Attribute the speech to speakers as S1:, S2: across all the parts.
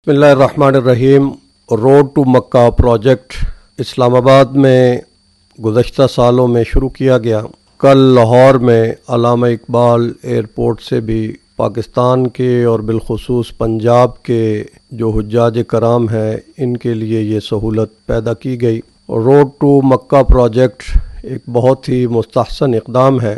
S1: بسم اللہ الرحمن الرحیم۔ روڈ ٹو مکہ پروجیکٹ اسلام آباد میں گزشتہ سالوں میں شروع کیا گیا۔ کل لاہور میں علامہ اقبال ایئرپورٹ سے بھی پاکستان کے اور بالخصوص پنجاب کے جو حجاج کرام ہیں ان کے لیے یہ سہولت پیدا کی گئی۔ روڈ ٹو مکہ پروجیکٹ ایک بہت ہی مستحسن اقدام ہے۔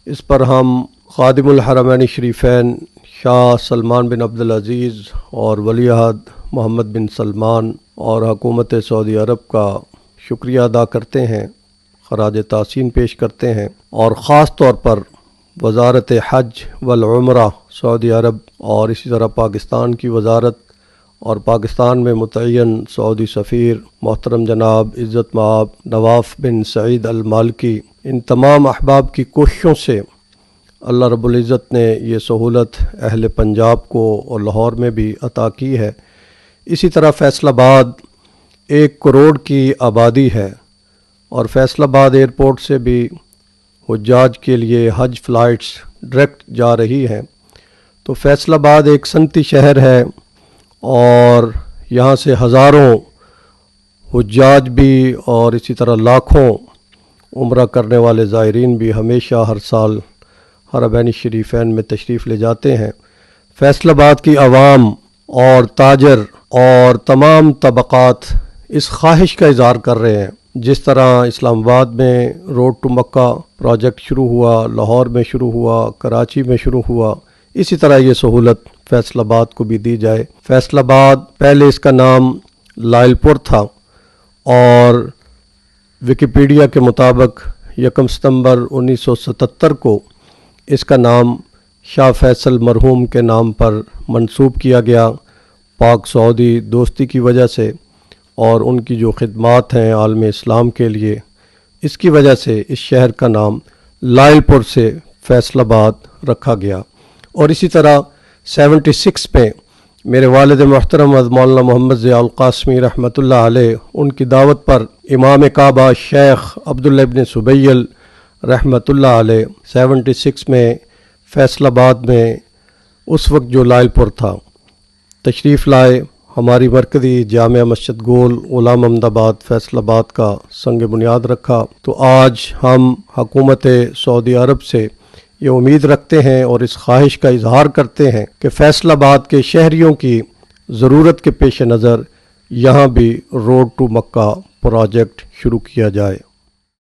S1: اس پر ہم خادم الحرمین شریفین شاہ سلمان بن عبدالعزیز اور ولی عہد محمد بن سلمان اور حکومت سعودی عرب کا شکریہ ادا کرتے ہیں، خراج تحسین پیش کرتے ہیں، اور خاص طور پر وزارت حج والعمرہ سعودی عرب اور اسی طرح پاکستان کی وزارت اور پاکستان میں متعین سعودی سفیر محترم جناب عزت مآب نواف بن سعید المالکی، ان تمام احباب کی کوششوں سے اللہ رب العزت نے یہ سہولت اہل پنجاب کو اور لاہور میں بھی عطا کی ہے۔ اسی طرح فیصل آباد 1 کروڑ کی آبادی ہے اور فیصل آباد ایئرپورٹ سے بھی حجاج کے لیے حج فلائٹس ڈائریکٹ جا رہی ہیں۔ تو فیصل آباد ایک صنعتی شہر ہے اور یہاں سے ہزاروں حجاج بھی اور اسی طرح لاکھوں عمرہ کرنے والے زائرین بھی ہمیشہ ہر سال حرمین شریفین میں تشریف لے جاتے ہیں۔ فیصل آباد کی عوام اور تاجر اور تمام طبقات اس خواہش کا اظہار کر رہے ہیں، جس طرح اسلام آباد میں روڈ ٹو مکہ پروجیکٹ شروع ہوا، لاہور میں شروع ہوا، کراچی میں شروع ہوا، اسی طرح یہ سہولت فیصل آباد کو بھی دی جائے۔ فیصل آباد پہلے اس کا نام لائل پور تھا اور ویکیپیڈیا کے مطابق 1 ستمبر 1977 کو اس کا نام شاہ فیصل مرحوم کے نام پر منسوب کیا گیا، پاک سعودی دوستی کی وجہ سے اور ان کی جو خدمات ہیں عالم اسلام کے لیے، اس کی وجہ سے اس شہر کا نام لائل پور سے فیصل آباد رکھا گیا۔ اور اسی طرح 76 میں میرے والد محترم مولانا محمد ضیاء القاسمی رحمۃ اللہ علیہ، ان کی دعوت پر امام کعبہ شیخ عبداللہ ابن سبیل رحمۃ اللہ علیہ 76 میں فیصل آباد میں اس وقت جو لائل پور تھا تشریف لائے، ہماری مرکزی جامع مسجد گول غلام احمد آباد فیصل آباد کا سنگ بنیاد رکھا۔ تو آج ہم حکومت سعودی عرب سے یہ امید رکھتے ہیں اور اس خواہش کا اظہار کرتے ہیں کہ فیصل آباد کے شہریوں کی ضرورت کے پیش نظر یہاں بھی روڈ ٹو مکہ پروجیکٹ شروع کیا جائے۔